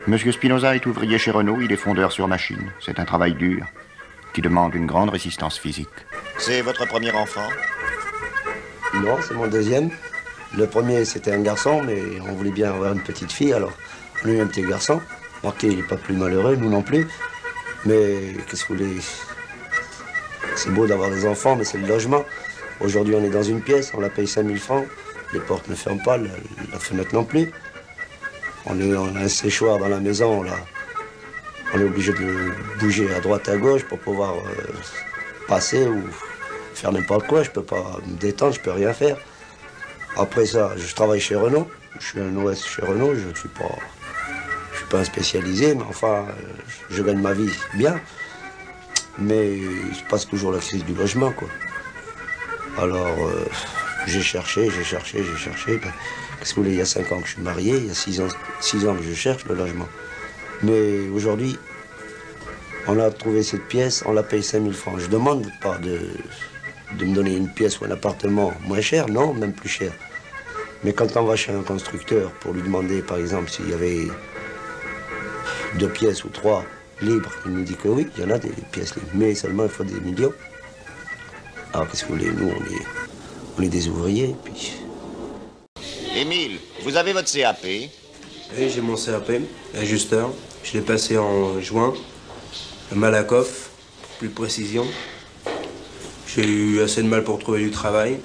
Monsieur Spinoza est ouvrier chez Renault, il est fondeur sur machine. C'est un travail dur, qui demande une grande résistance physique. C'est votre premier enfant? Non, c'est mon deuxième. Le premier, c'était un garçon, mais on voulait bien avoir une petite fille, alors on a eu un petit garçon. Ok, il n'est pas plus malheureux, nous non plus. Mais qu'est-ce que vous voulez? C'est beau d'avoir des enfants, mais c'est le logement. Aujourd'hui, on est dans une pièce, on la paye 5 000 francs. Les portes ne ferment pas, la fenêtre non plus. On a un séchoir dans la maison, là. On est obligé de le bouger à droite, à gauche pour pouvoir passer ou faire n'importe quoi. Je peux pas me détendre, je peux rien faire. Après ça, je travaille chez Renault. Je suis un OS chez Renault, je ne suis pas un spécialisé, mais enfin, je gagne ma vie bien. Mais il se passe toujours la crise du logement, quoi. Alors, j'ai cherché. Ben, qu'est-ce que vous voulez, il y a 5 ans que je suis marié, il y a 6 ans que je cherche le logement. Mais aujourd'hui, on a trouvé cette pièce, on la paye 5 000 francs. Je demande pas de me donner une pièce ou un appartement moins cher, non, même plus cher. Mais quand on va chez un constructeur pour lui demander, par exemple, s'il y avait 2 pièces ou 3 libres, il nous dit que oui, il y en a des pièces libres, mais seulement il faut des millions. Alors qu'est-ce que vous voulez, nous, on est des ouvriers, puis... Émile, vous avez votre CAP? Oui, j'ai mon CAP, ajusteur. Je l'ai passé en juin, à Malakoff, pour plus de précision. J'ai eu assez de mal pour trouver du travail,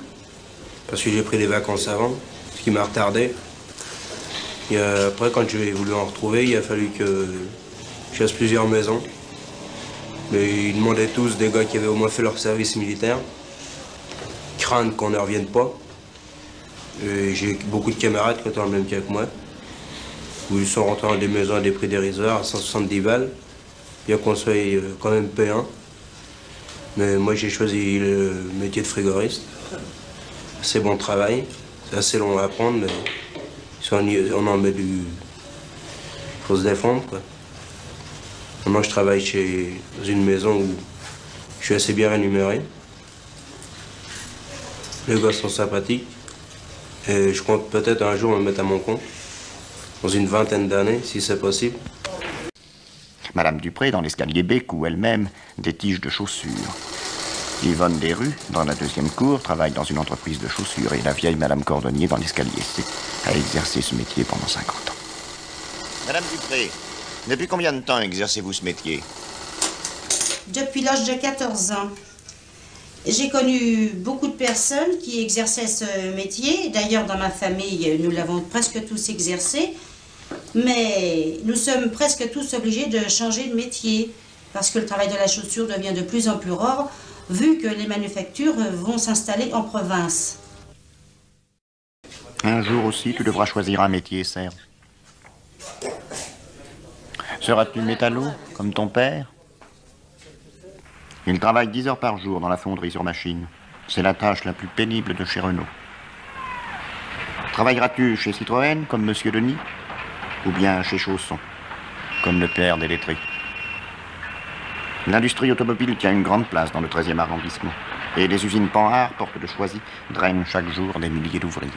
parce que j'ai pris des vacances avant, ce qui m'a retardé. Et après, quand j'ai voulu en retrouver, il a fallu que je fasse plusieurs maisons. Mais ils demandaient tous des gars qui avaient au moins fait leur service militaire, craignent qu'on ne revienne pas. J'ai beaucoup de camarades qui étaient dans le même cas que moi, où ils sont rentrés dans des maisons à des prix dérisoires, à 170 balles, bien qu'on soit quand même P1. Mais moi, j'ai choisi le métier de frigoriste. C'est bon travail, c'est assez long à apprendre, mais si on en met du... faut se défendre, quoi. Moi, je travaille dans une maison où je suis assez bien rémunéré. Les gars sont sympathiques. Et je compte peut-être un jour me mettre à mon compte, dans une vingtaine d'années, si c'est possible. Madame Dupré, dans l'escalier B, coud elle-même des tiges de chaussures. Yvonne Desrues, dans la 2e cour, travaille dans une entreprise de chaussures. Et la vieille Madame Cordonnier, dans l'escalier C, a exercé ce métier pendant 50 ans. Madame Dupré, depuis combien de temps exercez-vous ce métier? Depuis l'âge de 14 ans. J'ai connu beaucoup de personnes qui exerçaient ce métier. D'ailleurs, dans ma famille, nous l'avons presque tous exercé. Mais nous sommes presque tous obligés de changer de métier parce que le travail de la chaussure devient de plus en plus rare vu que les manufactures vont s'installer en province. Un jour aussi, tu devras choisir un métier, Serge. Seras-tu métallo, comme ton père? Il travaille 10 heures par jour dans la fonderie sur machine. C'est la tâche la plus pénible de chez Renault. Travailleras-tu chez Citroën, comme Monsieur Denis, ou bien chez Chausson, comme le père des lettrés? L'industrie automobile tient une grande place dans le 13e arrondissement. Et les usines Panhard, porte de Choisy, drainent chaque jour des milliers d'ouvriers.